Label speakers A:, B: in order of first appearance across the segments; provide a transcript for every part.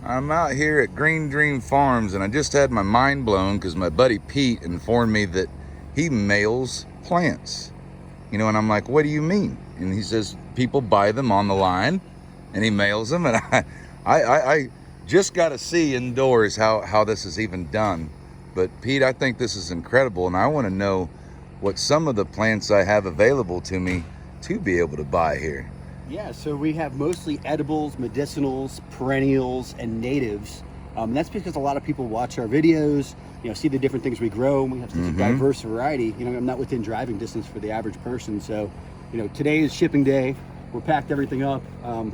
A: I'm out here at Green Dream Farms, and I just had my mind blown because my buddy Pete informed me that he mails plants. You know, and I'm like, what do you mean? And he says people buy them on the line, and he mails them. And I just got to see indoors how this is even done. But Pete, I think this is incredible, and I want to know what some of the plants I have available to me to be able to buy here.
B: Yeah, so we have mostly edibles, medicinals, perennials, and natives. That's because a lot of people watch our videos, see the different things we grow, and we have such a diverse variety. I'm not within driving distance for the average person. So, today is shipping day. We're packed everything up.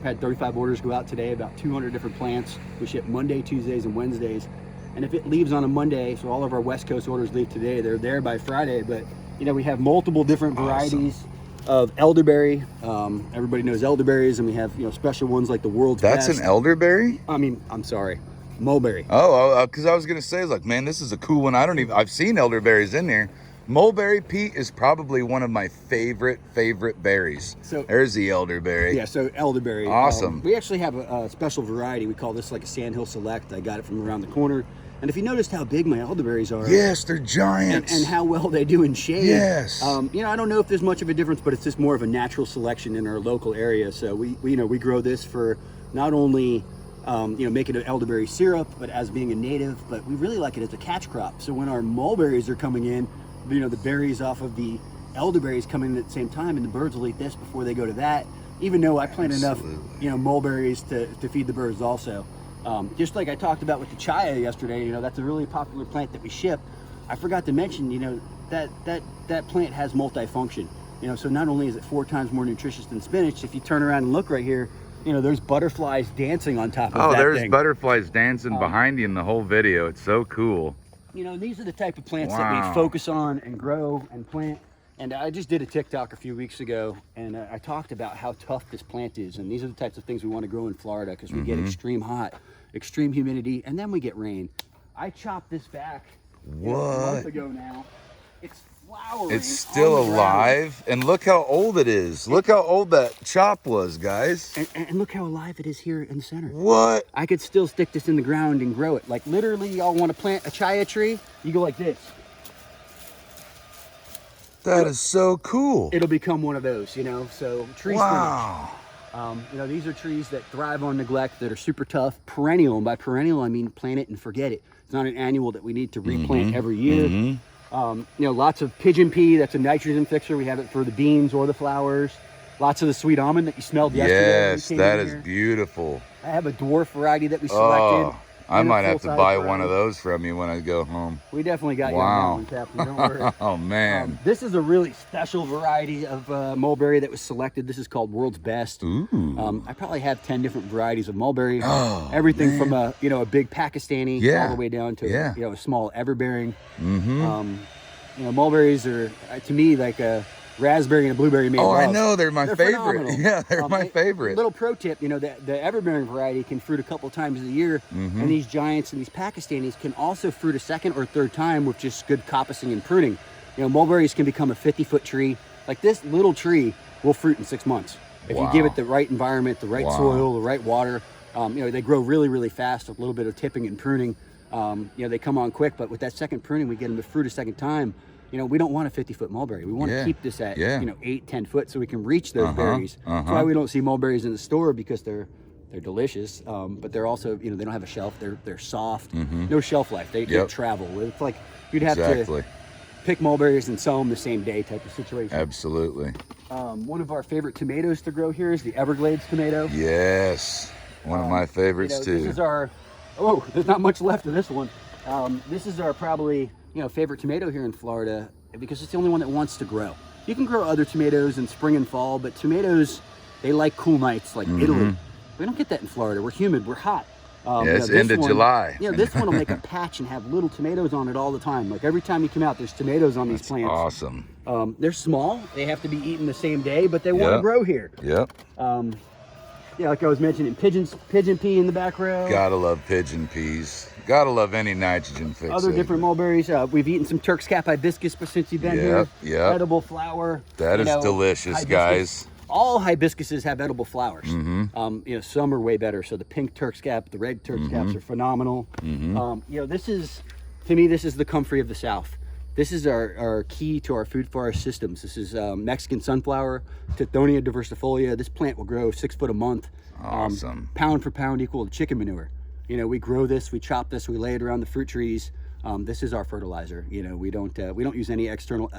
B: Had 35 orders go out today, about 200 different plants. We ship Monday, Tuesdays, and Wednesdays. And if it leaves on a Monday, so all of our West Coast orders leave today, they're there by Friday. But, we have multiple different varieties of elderberry. Everybody knows elderberries, and we have special ones like the world's best.
A: That's an elderberry?
B: I'm sorry, mulberry.
A: Oh, because I was gonna say, like, man, this is a cool one. I've seen elderberries in there. Mulberry, Pete, is probably one of my favorite berries. So there's the elderberry.
B: Yeah, so elderberry.
A: Awesome.
B: We actually have a special variety. We call this like a Sandhill Select. I got it from around the corner. And if you noticed how big my elderberries are.
A: Yes, they're giants.
B: And how well they do in shade.
A: Yes.
B: I don't know if there's much of a difference, but it's just more of a natural selection in our local area. So we grow this for not only making an elderberry syrup, but as being a native, but we really like it as a catch crop. So when our mulberries are coming in, the berries off of the elderberries come in at the same time, and the birds will eat this before they go to that. Even though I plant enough, mulberries to feed the birds also. Just like I talked about with the chaya yesterday, that's a really popular plant that we ship. I forgot to mention, that plant has multifunction. So not only is it 4 times more nutritious than spinach, if you turn around and look right here, there's butterflies dancing on top of that thing.
A: Oh, there's butterflies dancing behind you in the whole video. It's so cool.
B: These are the type of plants that we focus on and grow and plant. And I just did a TikTok a few weeks ago, and I talked about how tough this plant is. And these are the types of things we want to grow in Florida because we get extreme hot, extreme humidity, and then we get rain. I chopped this back a month ago now. It's flowering.
A: It's still alive, and look how old it is. Look how old that chop was, guys.
B: And look how alive it is here in the center.
A: What?
B: I could still stick this in the ground and grow it. Like literally, y'all want to plant a chaya tree, you go like this.
A: That is so cool.
B: It'll become one of those, so tree
A: wow.
B: spinach. These are trees that thrive on neglect, that are super tough, perennial. And by perennial, I mean plant it and forget it. It's not an annual that we need to replant every year. Lots of pigeon pea. That's a nitrogen fixer. We have it for the beans or the flowers. Lots of the sweet almond that you smelled yesterday.
A: Yes, that is beautiful.
B: I have a dwarf variety that we selected.
A: I might have to buy one of those from you when I go home.
B: We definitely got you on that one, Captain. Don't worry.
A: Oh, man.
B: This is a really special variety of mulberry that was selected. This is called World's Best.
A: Ooh.
B: I probably have 10 different varieties of mulberry.
A: Oh,
B: everything from a big Pakistani all the way down to a small everbearing. Mulberries are to me like a raspberry and a blueberry made love.
A: I know, they're my favorite.
B: Phenomenal.
A: Yeah, they're my favorite.
B: Little pro tip, the everbearing variety can fruit a couple times a year, and these giants and these Pakistanis can also fruit a second or third time with just good coppicing and pruning. Mulberries can become a 50-foot tree. Like this little tree will fruit in 6 months if you give it the right environment, the right soil, the right water. They grow really, really fast with a little bit of tipping and pruning. They come on quick, but with that second pruning, we get them to fruit a second time. We don't want a 50-foot mulberry. We want to keep this at 8, 10 foot so we can reach those berries. That's why we don't see mulberries in the store, because they're delicious, but they're also they don't have a shelf. They're soft, no shelf life. They travel. It's like you'd have to pick mulberries and sell them the same day type of situation.
A: Absolutely.
B: One of our favorite tomatoes to grow here is the Everglades tomato.
A: Yes, one of my favorites too.
B: This is our there's not much left of this one. This is our probably favorite tomato here in Florida, because it's the only one that wants to grow. You can grow other tomatoes in spring and fall, but tomatoes, they like cool nights like Italy. We don't get that in Florida. We're humid, we're hot.
A: It's end of July.
B: This one will make a patch and have little tomatoes on it all the time. Like every time you come out, there's tomatoes on these plants.
A: Awesome.
B: They're small. They have to be eaten the same day, but they want to grow here.
A: Yep.
B: Like I was mentioning, pigeon pea in the back row.
A: Gotta love pigeon peas. Gotta love any nitrogen fixer.
B: Other different mulberries. We've eaten some Turk's cap hibiscus since you've been here.
A: Yeah.
B: Edible flower.
A: That is delicious,
B: hibiscus.
A: guys.
B: all hibiscuses have edible flowers. Some are way better. So the pink Turk's cap, the red Turk's caps are phenomenal. This is, to me, this is the comfrey of the South. This is our key to our food forest systems. This is Mexican sunflower, Tithonia diversifolia. This plant will grow 6 foot a month.
A: Awesome.
B: Pound for pound equal to chicken manure. We grow this, we chop this, we lay it around the fruit trees. This is our fertilizer. We don't use any external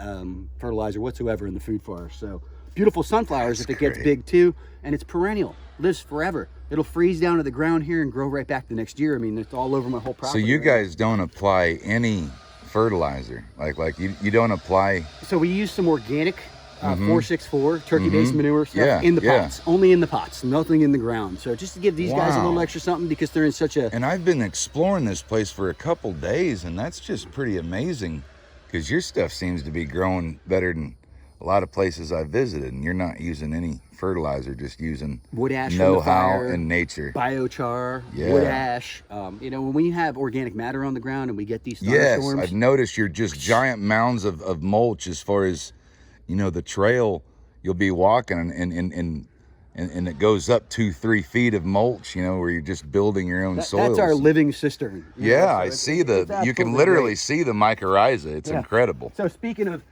B: fertilizer whatsoever in the food forest. So beautiful sunflowers. If it gets big too, and it's perennial, lives forever. It'll freeze down to the ground here and grow right back the next year. I mean, it's all over my whole property.
A: So you guys don't apply any fertilizer, like you don't apply.
B: So we use some organic 464 turkey-based manure stuff
A: Yeah,
B: in the
A: yeah.
B: pots, only in the pots, nothing in the ground. So just to give these guys a little extra something, because they're in such a.
A: And I've been exploring this place for a couple days, and that's just pretty amazing, because your stuff seems to be growing better than a lot of places I've visited, and you're not using any fertilizer, just using
B: wood ash from the
A: know-how
B: fire,
A: and nature.
B: Biochar,
A: Yeah.
B: wood ash. When we have organic matter on the ground and we get these
A: Yes,
B: thunderstorms.
A: I've noticed you're just giant mounds of mulch. As far as the trail you'll be walking, and it goes up 2-3 feet of mulch, where you're just building your own soils.
B: That's our living cistern.
A: Yeah, I see you can
B: absolutely
A: literally
B: great.
A: see the mycorrhiza. It's
B: Yeah.
A: incredible.
B: So speaking of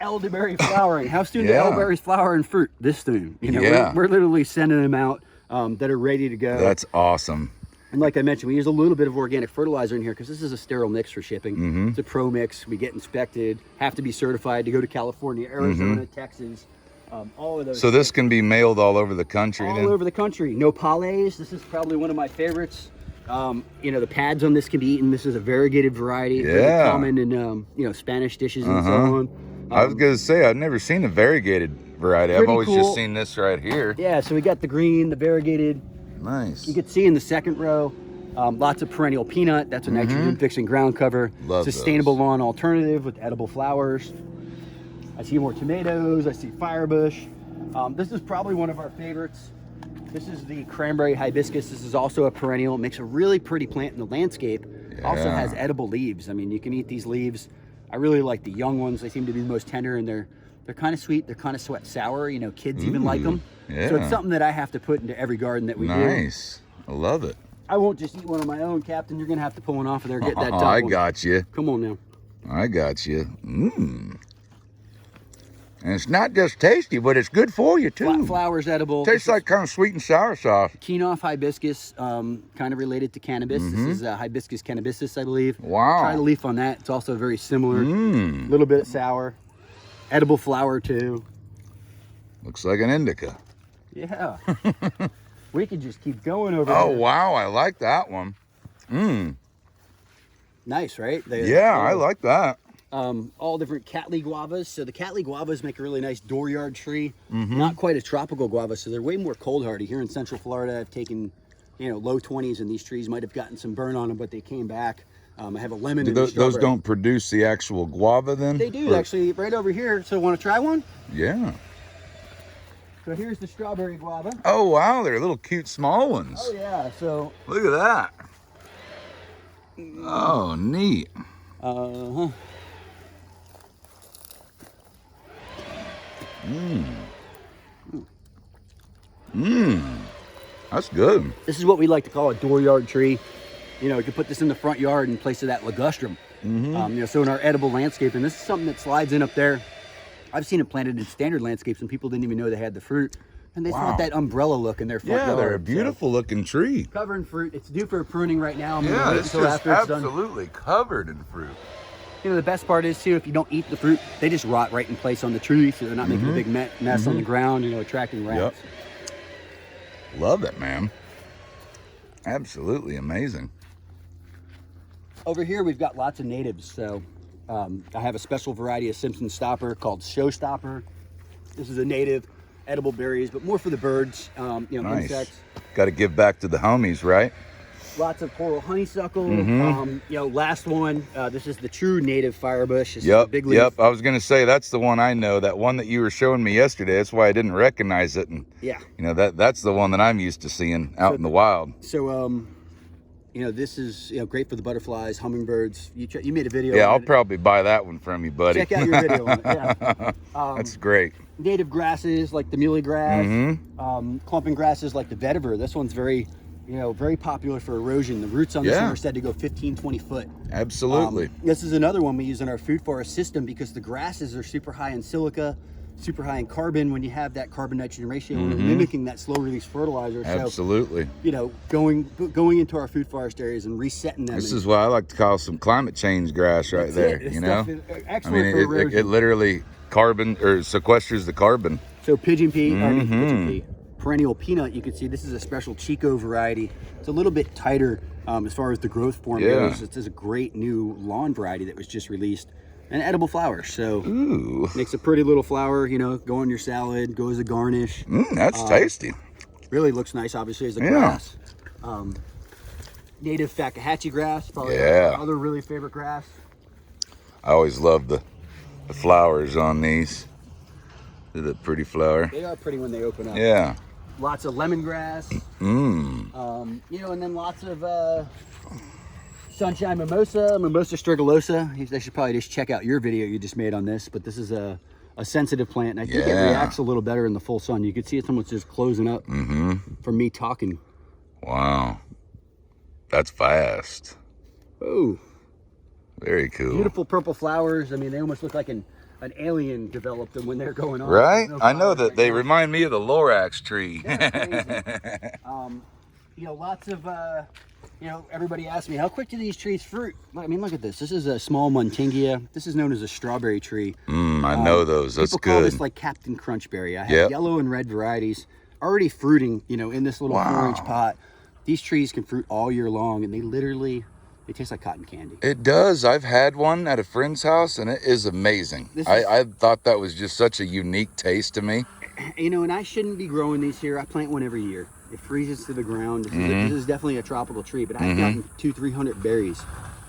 B: elderberry flowering, how soon do
A: Yeah.
B: elderberries flower and fruit? This soon.
A: Yeah.
B: We're literally sending them out that are ready to go.
A: That's awesome.
B: And like I mentioned, we use a little bit of organic fertilizer in here because this is a sterile mix for shipping. It's a pro mix. We get inspected, have to be certified to go to California, Arizona, Texas, all of those.
A: So this can be mailed all over the country
B: all
A: then?
B: over the country. Nopales. This is probably one of my favorites. The pads on this can be eaten. This is a variegated variety, very
A: Yeah.
B: common in Spanish dishes and so on.
A: I was gonna say, I've never seen a variegated variety. I've
B: Pretty
A: always
B: cool.
A: just seen this right here.
B: Yeah, so we got the green, the variegated.
A: Nice.
B: You can see in the second row, lots of perennial peanut. That's a nitrogen fixing ground cover.
A: Love
B: Sustainable
A: those.
B: lawn alternative with edible flowers. I see more tomatoes. I see firebush. This is probably one of our favorites. This is the cranberry hibiscus. This is also a perennial. It makes a really pretty plant in the landscape. Also
A: Yeah.
B: has edible leaves. I mean, you can eat these leaves. I really like the young ones. They seem to be the most tender, and they're kind of sweet. They're kind of sour. Kids even like them. So
A: yeah.
B: it's something that I have to put into every garden that we do.
A: Nice. I love it.
B: I won't just eat one on my own, Captain. You're gonna have to pull one off of there. Get that top
A: I
B: one.
A: got you.
B: Come on now.
A: I got you. And it's not just tasty, but it's good for you too.
B: Flat flowers edible.
A: Tastes like kind of sweet and sour sauce.
B: Kenoff hibiscus, kind of related to cannabis. This is Hibiscus cannabisis, I believe.
A: Wow.
B: Try the leaf on that. It's also very similar. A little bit sour. Edible flower too.
A: Looks like an indica.
B: Yeah. We could just keep going over
A: Oh
B: there.
A: wow, I like that one.
B: Nice, right?
A: Yeah, I like that.
B: All different Cattleya guavas. So the Cattleya guavas make a really nice dooryard tree. Not quite a tropical guava, so they're way more cold hardy. Here in Central Florida, I've taken, low 20s, and these trees might have gotten some burn on them, but they came back. I have a lemon and a
A: Those
B: strawberry.
A: don't produce the actual guava then?
B: They do actually, right over here. So want to try one?
A: Yeah.
B: So here's the strawberry guava.
A: Oh wow, they're little cute small ones.
B: Oh yeah. So
A: Look at that. Oh, neat. That's good.
B: this is what we like to call a dooryard tree. You could put this in the front yard in place of that ligustrum. So in our edible landscape, and this is something that slides in up there. I've seen it planted in standard landscapes, and people didn't even know they had the fruit. And they just want that umbrella look in their front
A: Yeah,
B: yard.
A: they're a
B: So,
A: beautiful looking tree.
B: covered in fruit. It's due for pruning right now. I'm gonna
A: Yeah,
B: wait
A: it's
B: until
A: just
B: after it's done.
A: absolutely covered in fruit.
B: The best part is too, if you don't eat the fruit, they just rot right in place on the tree, so they're not making a big mess on the ground, attracting rats.
A: Love it, man. Absolutely amazing.
B: Over here, we've got lots of natives. So I have a special variety of Simpson stopper called Showstopper. This is a native, edible berries, but more for the birds,
A: Nice.
B: insects.
A: Got to give back to the homies, right?
B: Lots of coral honeysuckle. Last one, this is the true native firebush. This is the
A: Yep,
B: big leaf.
A: yep. I was gonna say that's the one I know. That one that you were showing me yesterday. That's why I didn't recognize it. And
B: Yeah.
A: that's the one that I'm used to seeing out in the wild.
B: So, this is great for the butterflies, hummingbirds. You made a video.
A: Yeah,
B: on
A: I'll
B: it.
A: probably buy that one from you, buddy.
B: Check out your video on it. Yeah.
A: That's great.
B: native grasses like the muhly grass,
A: Mm-hmm.
B: clumping grasses like the vetiver. This one's very, very popular for erosion. The roots on this
A: Yeah.
B: one are said to go 15, 20 foot.
A: Absolutely.
B: This is another one we use in our food forest system because the grasses are super high in silica, super high in carbon. When you have that carbon nitrogen ratio, we're mimicking that slow release fertilizer.
A: Absolutely.
B: So, going into our food forest areas and resetting them.
A: This is what I like to call some climate change grass right there.
B: This
A: You know,
B: stuff is
A: I
B: excellent
A: mean,
B: for erosion.
A: it literally carbon or sequesters the carbon.
B: So pigeon pea, perennial peanut, you can see this is a special Chico variety. It's a little bit tighter as far as the growth form goes. This is a great new lawn variety that was just released. And edible flower, so
A: Ooh,
B: makes a pretty little flower, go on your salad, go as a garnish.
A: That's tasty.
B: Really looks nice, obviously, as a grass. Native Fakahatchee grass, probably another really favorite grass.
A: I always love the flowers on these. They're the pretty flower.
B: They are pretty when they open up.
A: Yeah.
B: Lots of lemongrass. And then lots of sunshine mimosa, Mimosa strigolosa. They should probably just check out your video you just made on this, but this is a sensitive plant, and I think it reacts a little better in the full sun. You can see it's almost just closing up from me talking.
A: Wow. That's fast.
B: Oh.
A: Very cool.
B: Beautiful purple flowers. I mean, they almost look like an alien developed them when they're going on.
A: Right?
B: No
A: I know
B: flowers
A: that
B: right
A: they
B: now.
A: remind me of the Lorax tree.
B: They're crazy. Lots of, everybody asks me, how quick do these trees fruit? I mean, look at this. This is a small Muntingia. This is known as a strawberry tree.
A: I know those. That's
B: People call
A: good.
B: this like Captain Crunchberry. I have yellow and red varieties already fruiting, in this little 4-inch pot. These trees can fruit all year long, and they taste like cotton candy.
A: It does. I've had one at a friend's house, and it is amazing. I thought that was just such a unique taste to me.
B: And I shouldn't be growing these here. I plant one every year. It freezes to the ground. This is definitely a tropical tree, but I've gotten 200-300 berries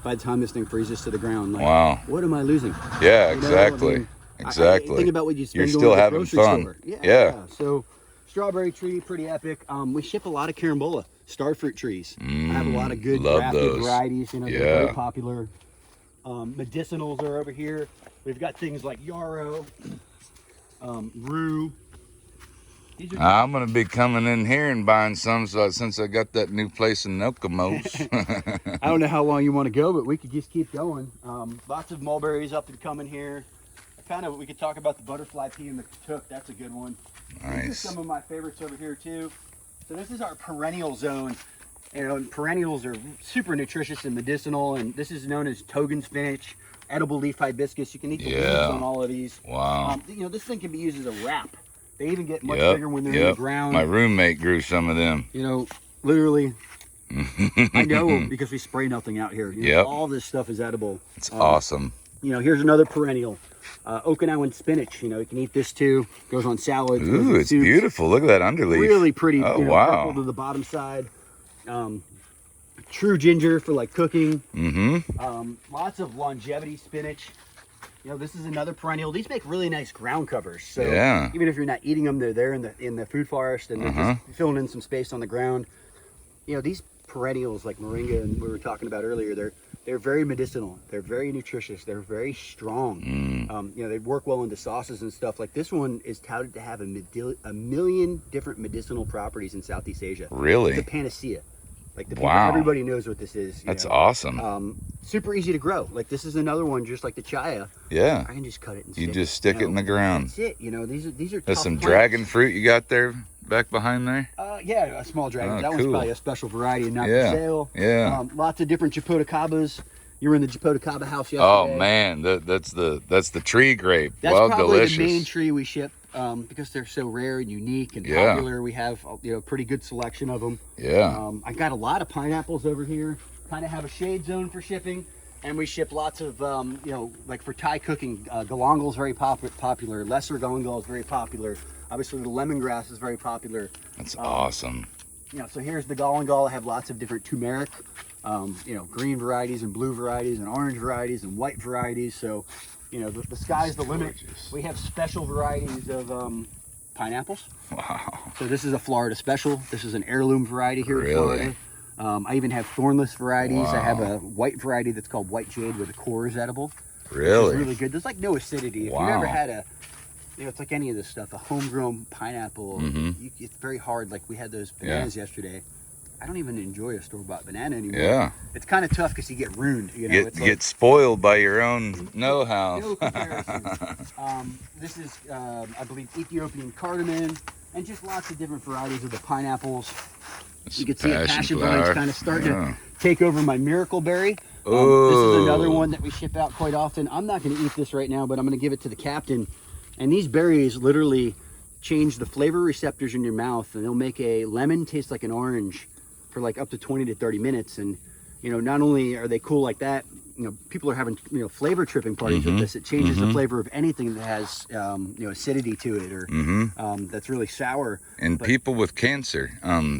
B: by the time this thing freezes to the ground. Like,
A: wow.
B: What am I losing?
A: Yeah, exactly.
B: I mean,
A: exactly.
B: Think about what you spend
A: You're
B: going
A: still
B: to the
A: having
B: grocery
A: fun.
B: store.
A: Yeah.
B: So, strawberry tree, pretty epic. We ship a lot of carambola, starfruit trees. I have a lot of good
A: love
B: grafted
A: those.
B: varieties. They're very popular. Medicinals are over here. We've got things like yarrow, rue.
A: I'm going to be coming in here and buying some since I got that new place in Okemos.
B: I don't know how long you want to go, but we could just keep going. Lots of mulberries up and coming here. We could talk about the butterfly pea and the katuk. That's a good one.
A: Nice.
B: These are some of my favorites over here too. So this is our perennial zone. And perennials are super nutritious and medicinal, and this is known as Togan spinach, edible leaf hibiscus. You can eat the leaves on all of these.
A: Wow.
B: This thing can be used as a wrap. They even get much bigger when they're in the ground.
A: My roommate grew some of them.
B: Literally. I know because we spray nothing out here. All this stuff is edible.
A: It's awesome.
B: Here's another perennial. Okinawan spinach. You can eat this too. Goes on salads.
A: Ooh, it's beautiful. Look at that underleaf.
B: Really pretty.
A: Oh, wow.
B: Purple to the bottom side. True ginger for like cooking. Lots of longevity spinach. This is another perennial. These make really nice ground covers. So even if you're not eating them, they're there in the food forest, and they're just filling in some space on the ground. These perennials like moringa and we were talking about earlier, they're very medicinal. They're very nutritious. They're very strong. They work well into sauces and stuff. Like this one is touted to have a million different medicinal properties in Southeast Asia.
A: Really?
B: It's a panacea. Like everybody knows what this is.
A: That's awesome.
B: Super easy to grow. Like this is another one, just like the chaya.
A: Yeah.
B: I can just cut it and
A: you just stick it in the ground.
B: That's it. These are.
A: There's
B: tough
A: some
B: plants.
A: dragon fruit you got there back behind there.
B: Yeah, a small dragon.
A: Oh,
B: that one's
A: cool.
B: probably a special variety and not for sale.
A: Yeah.
B: Lots of different Japotacabas. You were in the Japotacaba house yesterday.
A: Oh man, that's the tree grape.
B: That's
A: well,
B: probably
A: delicious.
B: the main tree we ship because they're so rare and unique and popular. We have pretty good selection of them.
A: Yeah.
B: I got a lot of pineapples over here. Kind of have a shade zone for shipping, and we ship lots of like for Thai cooking. Galangal is very popular. Lesser galangal is very popular. Obviously, the lemongrass is very popular.
A: That's awesome.
B: So here's the galangal. I have lots of different turmeric. Green varieties and blue varieties and orange varieties and white varieties. So, the sky's the limit. We have special varieties of pineapples.
A: Wow.
B: So this is a Florida special. This is an heirloom variety here in Florida. I even have thornless varieties. I have a white variety that's called white jade where the core is edible.
A: Really?
B: It's really good. There's like no acidity. If you've ever had a You know, it's like any of this stuff. A homegrown pineapple, it's very hard. Like we had those bananas yesterday. I don't even enjoy a store-bought banana anymore.
A: Yeah.
B: It's kind of tough because you get ruined. You know, it's
A: Get spoiled by your own know-how.
B: no comparison. This is, I believe, Ethiopian cardamom, and just lots of different varieties of the pineapples. You can see a passion vines kind of starting to take over my miracle berry. This is another one that we ship out quite often. I'm not going to eat this right now, but I'm going to give it to the captain. And these berries literally change the flavor receptors in your mouth, and they'll make a lemon taste like an orange for like up to 20 to 30 minutes. And, you know, not only are they cool like that, you know, people are having, you know, flavor tripping parties with this. It changes the flavor of anything that has, you know, acidity to it or that's really sour.
A: And people with cancer,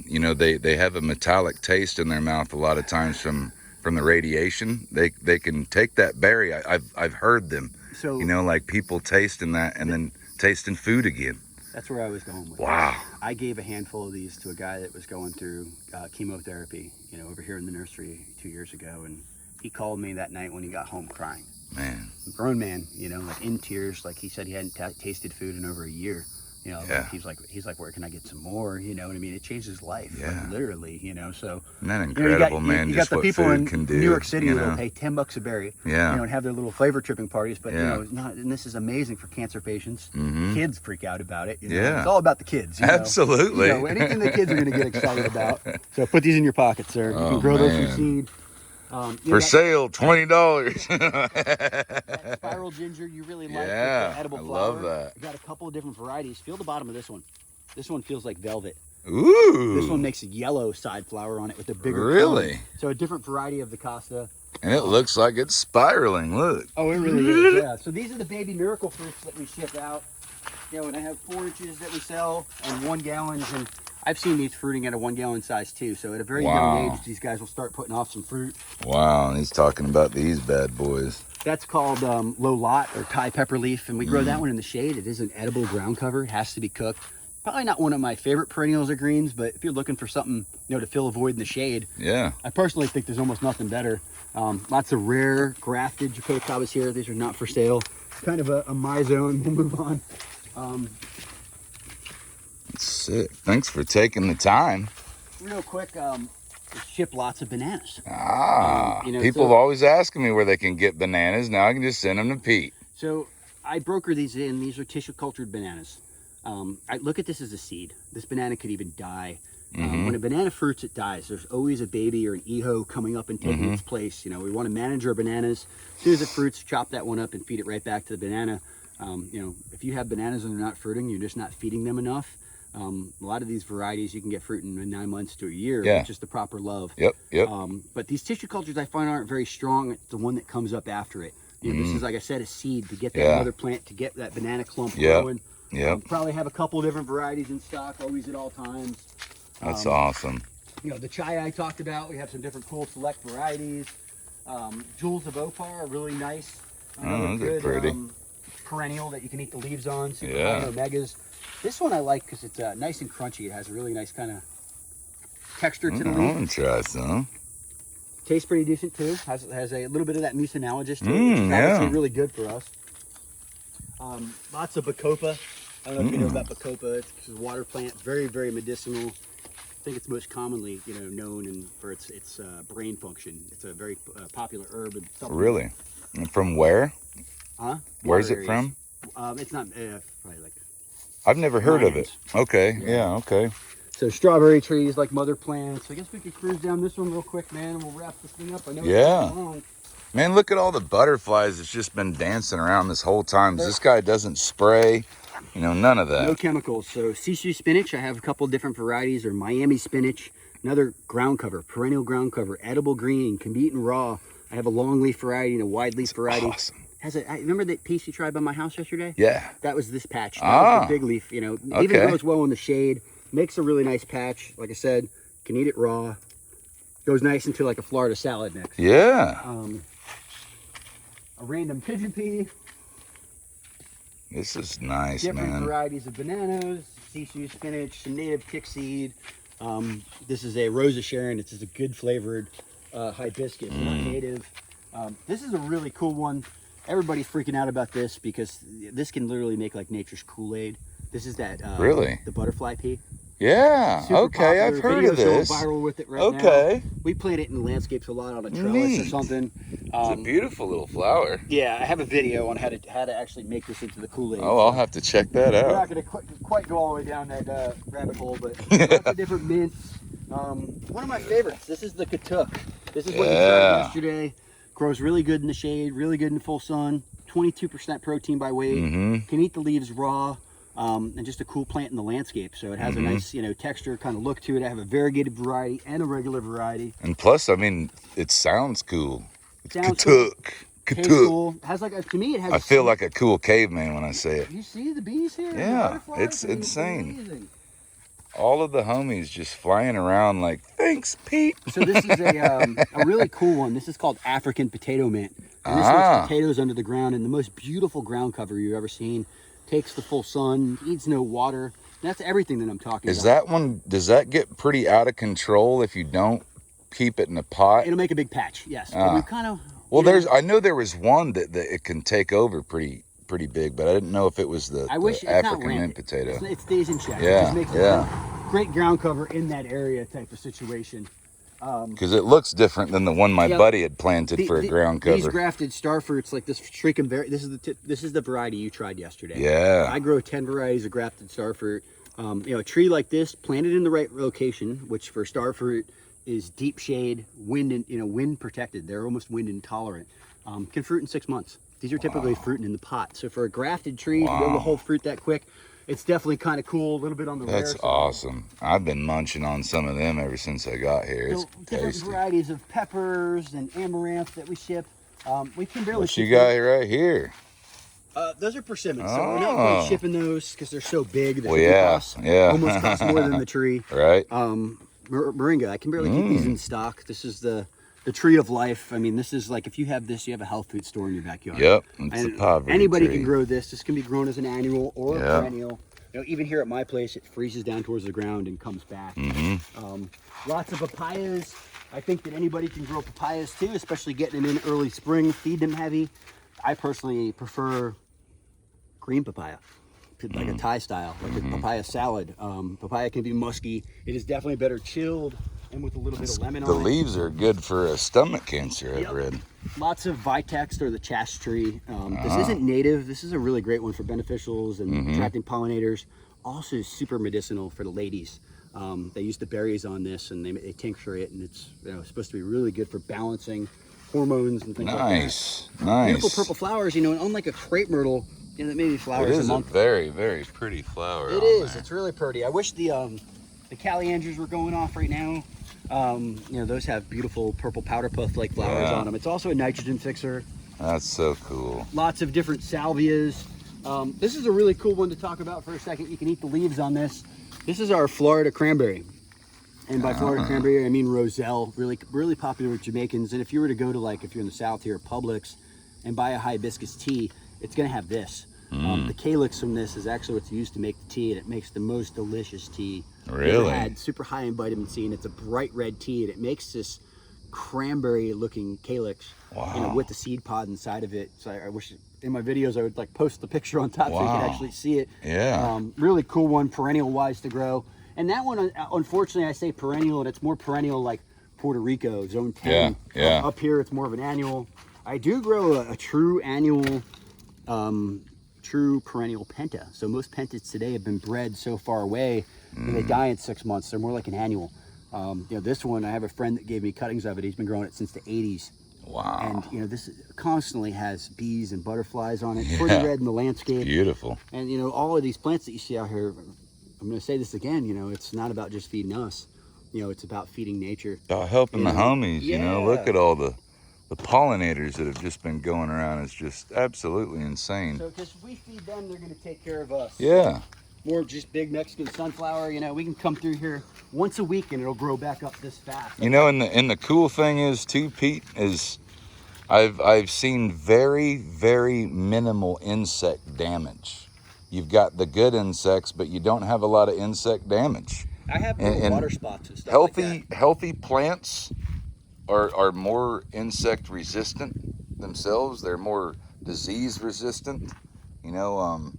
A: you know, they have a metallic taste in their mouth a lot of times from the radiation. They can take that berry. I've heard them.
B: So,
A: you know, like people tasting that and then tasting food again.
B: That's where I was going with
A: Wow.
B: I gave a handful of these to a guy that was going through chemotherapy, you know, over here in the nursery 2 years ago. And he called me that night when he got home crying.
A: Man.
B: A grown man, you know, like in tears. Like he said he hadn't tasted food in over a year. You know,
A: Yeah.
B: he's like, where can I get some more? You know what I mean? It changed his life, like, literally, you know. So,
A: Isn't that
B: you know,
A: incredible, man?
B: You
A: Just
B: got the
A: what
B: people
A: food
B: in
A: can do.
B: New York City
A: you
B: that'll
A: know?
B: pay $10 a berry,
A: Yeah.
B: you know, and have their little flavor tripping parties. But, you
A: Yeah.
B: know, it's not, and this is amazing for cancer patients. Kids freak out about it. You know?
A: Yeah.
B: It's all about the kids. You know?
A: Absolutely.
B: You know, anything the kids are going to get excited about. So put these in your pocket, sir. You
A: Oh,
B: can grow those
A: man.
B: from seed.
A: For sale, $20.
B: That spiral ginger you really like.
A: Yeah,
B: with the edible
A: I
B: flower.
A: love that.
B: We got a couple of different varieties. Feel the bottom of this one. This one feels like velvet.
A: Ooh.
B: This one makes a yellow side flower on it with a bigger
A: Really?
B: cone. So a different variety of the Costa.
A: And it looks like it's spiraling. Look.
B: Oh, it really is, yeah. So these are the baby miracle fruits that we ship out. You know, and I have 4 inches that we sell and 1 gallons. And I've seen these fruiting at a 1 gallon size too. So at a very young age, these guys will start putting off some fruit.
A: Wow, and he's talking about these bad boys.
B: That's called low lot or Thai pepper leaf. And we grow that one in the shade. It is an edible ground cover. It has to be cooked. Probably not one of my favorite perennials or greens, but if you're looking for something, you know, to fill a void in the shade,
A: Yeah.
B: I personally think there's almost nothing better. Lots of rare grafted Japoticabas here. These are not for sale. Kind of a my zone. We'll move on.
A: It's sick. Thanks for taking the time.
B: Real quick, we ship lots of bananas.
A: Ah,
B: you know,
A: people
B: so-
A: have always asking me where they can get bananas. Now I can just send them to Pete.
B: So I broker these in. These are tissue cultured bananas. I look at this as a seed. This banana could even die. When a banana fruits, it dies. There's always a baby or an eho coming up and taking its place. You know, we want to manage our bananas. As soon as it fruits, chop that one up and feed it right back to the banana. You know, if you have bananas and they're not fruiting, you're just not feeding them enough. A lot of these varieties you can get fruit in 9 months to a year, with just the proper love.
A: Yep.
B: But these tissue cultures I find aren't very strong. It's the one that comes up after it. You know, this is, like I said, a seed to get that mother plant, to get that banana clump growing. Probably have a couple of different varieties in stock, always at all times.
A: That's awesome.
B: You know, the chai I talked about, we have some different cool select varieties. Jewels of Opar are really nice.
A: Oh, those are pretty.
B: Perennial that you can eat the leaves on. Super
A: Yeah.
B: high in omegas. This one I like because it's nice and crunchy. It has a really nice kind of texture to the
A: I
B: leaf.
A: want to try some.
B: Tastes pretty decent too. Has a little bit of that mucinologist to it, which is
A: yeah.
B: obviously really good for us. Lots of bacopa. I don't know if you know about bacopa. It's a water plant, very, very medicinal. I think it's most commonly, you know, known for its brain function. It's a very popular herb and supplement.
A: Really? And from where?
B: Huh?
A: Where's
B: Water
A: it from?
B: areas. It's not probably like.
A: I've never heard of it.
B: Lions.
A: Okay. Yeah. Okay.
B: So strawberry trees like mother plants. I guess we could cruise down this one real quick, man, and we'll wrap this thing up. I know
A: Yeah.
B: it's long.
A: Man, look at all the butterflies that's just been dancing around this whole time. This guy doesn't spray, you know, none of that.
B: No chemicals. So Sisu spinach, I have a couple different varieties, or Miami spinach, another ground cover, perennial ground cover, edible green, can be eaten raw. I have a long leaf variety and a wide leaf variety.
A: Awesome.
B: I remember that piece you tried by my house yesterday?
A: Yeah.
B: That was this patch. That was the big leaf, you know. Even
A: Okay.
B: grows well in the shade. Makes a really nice patch. Like I said, can eat it raw. Goes nice into like a Florida salad mix.
A: Yeah.
B: A random pigeon pea.
A: This is nice,
B: Different
A: man.
B: varieties of bananas, Sisu spinach, some native chickseed. This is a Rosa Sharon. It's just a good flavored hibiscus, not native. This is a really cool one. everybody's freaking out about this because this can literally make like nature's Kool-Aid. This is that
A: Really?
B: the butterfly pea.
A: Yeah.
B: Super
A: Okay, I've
B: popular.
A: heard of
B: Videos going
A: this.
B: viral with it right
A: Okay.
B: now. We plant it in landscapes a lot on a trellis or
A: Neat.
B: something.
A: It's a beautiful little flower.
B: Yeah, I have a video on how to actually make this into the Kool-Aid.
A: Oh, I'll have to check that
B: We're
A: out.
B: not going to quite go all the way down that rabbit hole, but lots of different mints. One of my favorites. This is the Katuk. This is what we tried yesterday. Grows really good in the shade, really good in full sun. 22% protein by weight. Can eat the leaves raw. And just a cool plant in the landscape. So it has a nice, texture, kind of look to it. I have a variegated variety and a regular variety.
A: And plus, I mean, it sounds cool. It's
B: Sounds cool.
A: Katuk.
B: Tastes cool. Has to me, it has.
A: I feel like a cool caveman when I say it.
B: You see the bees here?
A: Yeah,
B: The butterflies?
A: it's
B: I mean,
A: insane.
B: amazing.
A: All of the homies just flying around like, thanks, Pete.
B: So this is a really cool one. This is called African potato mint. And this makes potatoes under the ground in the most beautiful ground cover you've ever seen. Takes the full sun, needs no water. That's everything that I'm talking about.
A: Is that one, does that get pretty out of control if you don't keep it in a pot?
B: It'll make a big patch, yes. But we kind of...
A: Well, I know there was one that it can take over pretty big, but I didn't know if it was the African mint potato.
B: It stays in check.
A: Yeah,
B: It just makes a great ground cover in that area type of situation.
A: Because it looks different than the one my buddy had planted for a ground cover.
B: These grafted star fruits, like this Shriekum berry, this is the variety you tried yesterday.
A: Yeah.
B: I grow 10 varieties of grafted star fruit. A tree like this, planted in the right location, which for star fruit is deep shade, wind protected. They're almost wind intolerant. Can fruit in 6 months. These are typically fruiting in the pot. So for a grafted tree to be able to hold fruit that quick, it's definitely kind of cool. A little bit on the rare
A: That's
B: side.
A: awesome. I've been munching on some of them ever since I got here. It's
B: Different
A: tasty.
B: varieties of peppers and amaranth that we ship. We can barely.
A: What you got right here?
B: Those are persimmons, so we're not really shipping those because they're so big. The
A: Well,
B: shipping
A: yeah,
B: costs
A: yeah.
B: almost cost more than the tree.
A: Right.
B: Moringa, I can barely keep these in stock. This is the tree of life. I mean, this is like if you have this, you have a health food store in your backyard.
A: Yep, it's a
B: And
A: poverty
B: anybody
A: tree.
B: can grow this. This can be grown as an annual or a perennial. Even here at my place, it freezes down towards the ground and comes back. Lots of papayas. I think that anybody can grow papayas too, especially getting them in early spring, feed them heavy. I personally prefer green papaya, like a Thai style, like a papaya salad. Papaya can be musky. It is definitely better chilled and with a little bit of lemon
A: The
B: on it.
A: leaves are good for a stomach cancer, I've read.
B: Lots of Vitex or the chash tree. This isn't native. This is a really great one for beneficials and attracting pollinators. Also super medicinal for the ladies. They use the berries on this and they tincture it, and it's supposed to be really good for balancing hormones and things like that.
A: Nice.
B: Beautiful purple flowers, and unlike a crepe myrtle, that maybe
A: It
B: flowers
A: is
B: a
A: a
B: month.
A: very, very pretty flower.
B: It is. It's really pretty. I wish the Caliandras were going off right now. Those have beautiful purple powder puff like flowers on them. It's also a nitrogen fixer.
A: That's so cool.
B: Lots of different salvias. This is a really cool one to talk about for a second. You can eat the leaves on this. This is our Florida cranberry. And by Florida cranberry, I mean Roselle, really, really popular with Jamaicans. And if you were to go to if you're in the South here, Publix, and buy a hibiscus tea, it's gonna have this. The calyx from this is actually what's used to make the tea, and it makes the most delicious tea.
A: Really?
B: Had super high in vitamin C, and it's a bright red tea, and it makes this cranberry-looking calyx, with the seed pod inside of it. So I wish in my videos I would post the picture on top so you could actually see it.
A: Yeah.
B: Really cool one, perennial-wise to grow. And that one, unfortunately, I say perennial, and it's more perennial like Puerto Rico, Zone 10.
A: Yeah.
B: Up here, it's more of an annual. I do grow a true annual, true perennial penta. So most pentas today have been bred so far away that they die in 6 months. They're more like an annual. This one, I have a friend that gave me cuttings of it. He's been growing it since the 80s.
A: Wow.
B: And this constantly has bees and butterflies on it. Pretty red in the landscape.
A: Beautiful.
B: And all of these plants that you see out here, I'm going to say this again, it's not about just feeding us. It's about feeding nature.
A: About helping the homies,
B: Yeah.
A: Look at all the pollinators that have just been going around. It's just absolutely insane.
B: So because if we feed them, they're going to take care of us.
A: Yeah.
B: More just big Mexican sunflower, we can come through here once a week and it'll grow back up this fast.
A: And the cool thing is too, Pete, is I've seen very, very minimal insect damage. You've got the good insects, but you don't have a lot of insect damage.
B: I have little water spots and stuff
A: Healthy,
B: like that.
A: healthy plants are more insect resistant themselves. They're more disease resistant. You know,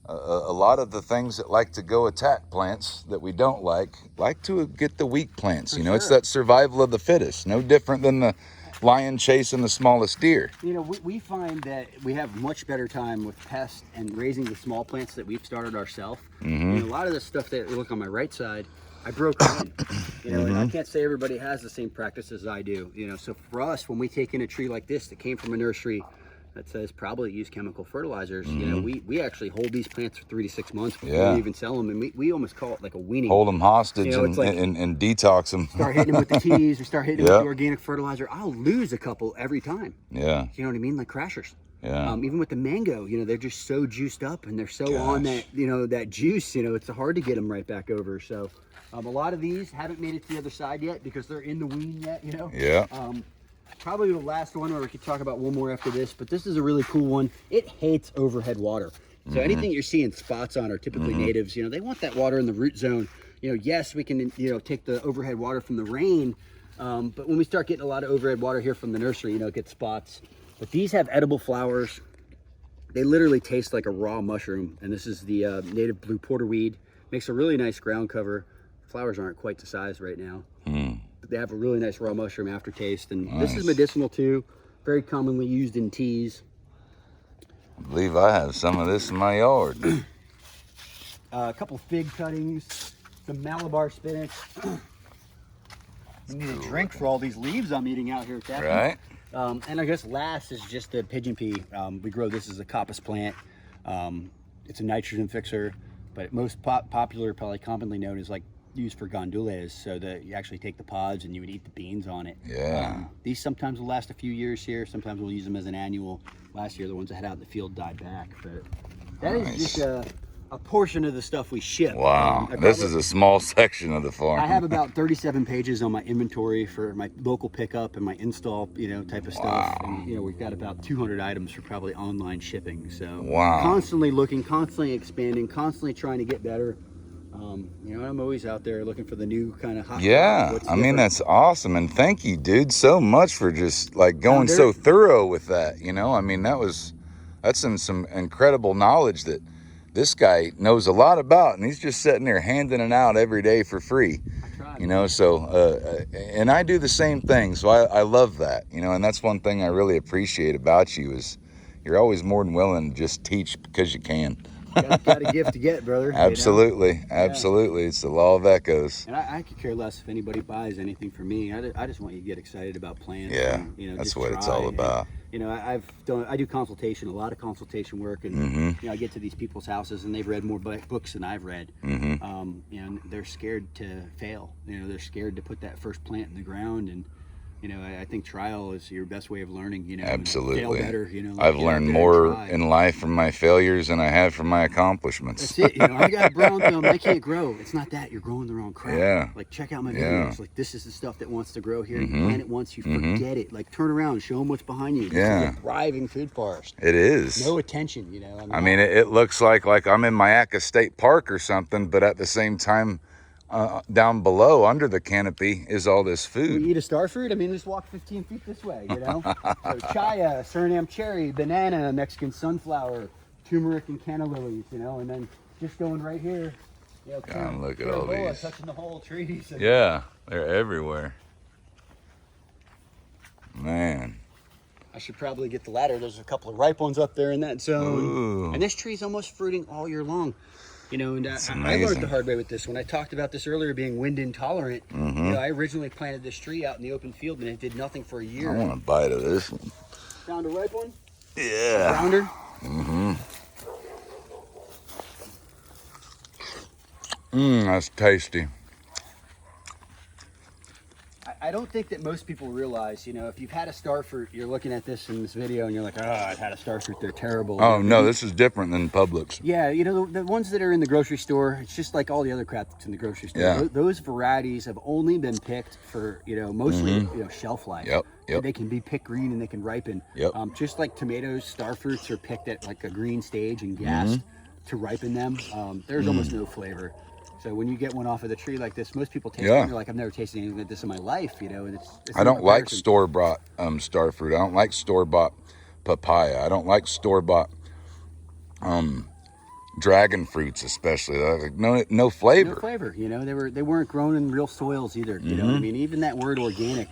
A: a lot of the things that like to go attack plants that we don't like to get the weak plants. You know, it's that survival of the fittest. No different than the lion chasing the smallest deer.
B: You know, we find that we have much better time with pests and raising the small plants that we've started ourselves. And a lot of the stuff that you look on my right side, I broke in. You know, and I can't say everybody has the same practices I do. You know, so for us, when we take in a tree like this that came from a nursery that says probably use chemical fertilizers, you know, we actually hold these plants for 3 to 6 months before we even sell them, and we almost call it like a weaning.
A: Hold them hostage,
B: you know,
A: and,
B: like,
A: and detox them.
B: Start hitting them with the teas, we start hitting them with the organic fertilizer. I'll lose a couple every time.
A: Yeah.
B: You know what I mean? Like crashers.
A: Yeah.
B: Even with the mango, you know, they're just so juiced up and they're so on that, you know, that juice, you know, it's hard to get them right back over. So a lot of these haven't made it to the other side yet because they're in the wean yet, you know?
A: Yeah.
B: Probably the last one, or we could talk about one more after this, but this is a really cool one. It hates overhead water. So anything you're seeing spots on are typically natives. You know, they want that water in the root zone. You know, yes, we can, you know, take the overhead water from the rain, but when we start getting a lot of overhead water here from the nursery, you know, it gets spots. But these have edible flowers. They literally taste like a raw mushroom, and this is the native blue porterweed. Makes a really nice ground cover. Flowers aren't quite the size right now. But they have a really nice raw mushroom aftertaste, and this is medicinal too. Very commonly used in teas.
A: I believe I have some of this in my yard.
B: A couple fig cuttings, some Malabar spinach. I need a drink for all these leaves I'm eating out here, Captain.
A: Right.
B: And I guess last is just the pigeon pea. We grow this as a coppice plant. It's a nitrogen fixer, but most popular, probably commonly known as like used for gondolas, so that you actually take the pods and you would eat the beans on it.
A: Yeah.
B: These sometimes will last a few years here. Sometimes we'll use them as an annual. Last year, the ones I had out in the field died back, but that is just a portion of the stuff we ship.
A: Wow. This is a small section of the farm.
B: I have about 37 pages on my inventory for my local pickup and my install, you know, type of stuff. And, you know, we've got about 200 items for probably online shipping. So constantly looking, constantly expanding, constantly trying to get better. You know, I'm always out there looking for the new kind of hot.
A: Yeah, I mean, that's awesome. And thank you, dude, so much for just like going so thorough with that. You know, I mean, that's some incredible knowledge that this guy knows a lot about, and he's just sitting there handing it out every day for free. You know, so and I do the same thing, so I love that. You know, and that's one thing I really appreciate about you is you're always more than willing to just teach because you can.
B: Got a gift to get, brother.
A: Absolutely,
B: you know?
A: absolutely. It's the law of echoes.
B: And I could care less if anybody buys anything from me. I just want you to get excited about plants.
A: Yeah,
B: and, you know,
A: that's what it's all about.
B: And, you know, I do consultation, a lot of consultation work, and you know, I get to these people's houses and they've read more books than I've read. And they're scared to fail. You know, they're scared to put that first plant in the ground, and you know, I think trial is your best way of learning, you know.
A: Absolutely.
B: Fail better, you know.
A: I've learned more in life from my failures than I have from my accomplishments.
B: That's it. You know, I got a brown thumb. I can't grow. It's not that. You're growing the wrong crap.
A: Yeah.
B: Like, check out my videos. Like, this is the stuff that wants to grow here. You plant it once, you forget it. Like, turn around, show them what's behind you. This is a thriving food forest.
A: It is.
B: No attention, you know.
A: I mean, it looks like I'm in Mayaca State Park or something, but at the same time, down below under the canopy is all this food.
B: You eat a star fruit? I mean, just walk 15 feet this way, you know? So chaya, Suriname cherry, banana, Mexican sunflower, turmeric and canna lilies, you know? And then just going right here, you know,
A: God, look at all these.
B: Touching the whole trees.
A: Yeah, they're everywhere. Man.
B: I should probably get the ladder. There's a couple of ripe ones up there in that zone.
A: Ooh.
B: And this tree's almost fruiting all year long. You know, and I learned the hard way with this. When I talked about this earlier, being wind intolerant, you know, I originally planted this tree out in the open field, and it did nothing for a year.
A: I want a bite of this one.
B: Found a ripe one?
A: Yeah.
B: Rounder?
A: That's tasty.
B: I don't think that most people realize, you know, if you've had a star fruit, you're looking at this in this video and you're like, oh, I've had a star fruit, they're terrible.
A: Oh, no, this is different than Publix.
B: Yeah, you know, the ones that are in the grocery store, it's just like all the other crap that's in the grocery store.
A: Yeah.
B: Those varieties have only been picked for, you know, mostly, you know, shelf life.
A: Yep.
B: They can be picked green and they can ripen. Just like tomatoes, star fruits are picked at like a green stage and gassed to ripen them. There's almost no flavor. So when you get one off of the tree like this, most people taste it and they're like, I've never tasted anything like this in my life, you know. And it's
A: I don't like store-bought star fruit. I don't like store-bought papaya. I don't like store-bought dragon fruits, especially. Like, no flavor.
B: No flavor. You know, they weren't grown in real soils either. You know what I mean? Even that word organic,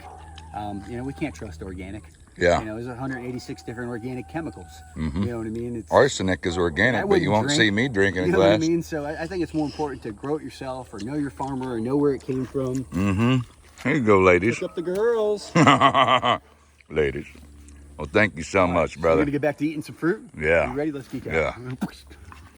B: you know, we can't trust organic.
A: Yeah.
B: You know, there's 186 different organic chemicals. You know what I mean? It's,
A: Arsenic is organic, but you won't see me drinking a
B: you know what I
A: glass.
B: mean? So I think it's more important to grow it yourself, or know your farmer, or know where it came from.
A: Here you go, ladies.
B: Pick up the girls.
A: Ladies. Well, thank you so much,
B: We're
A: brother.
B: gonna get back to eating some fruit.
A: Yeah.
B: You ready? Let's geek out.
A: Yeah.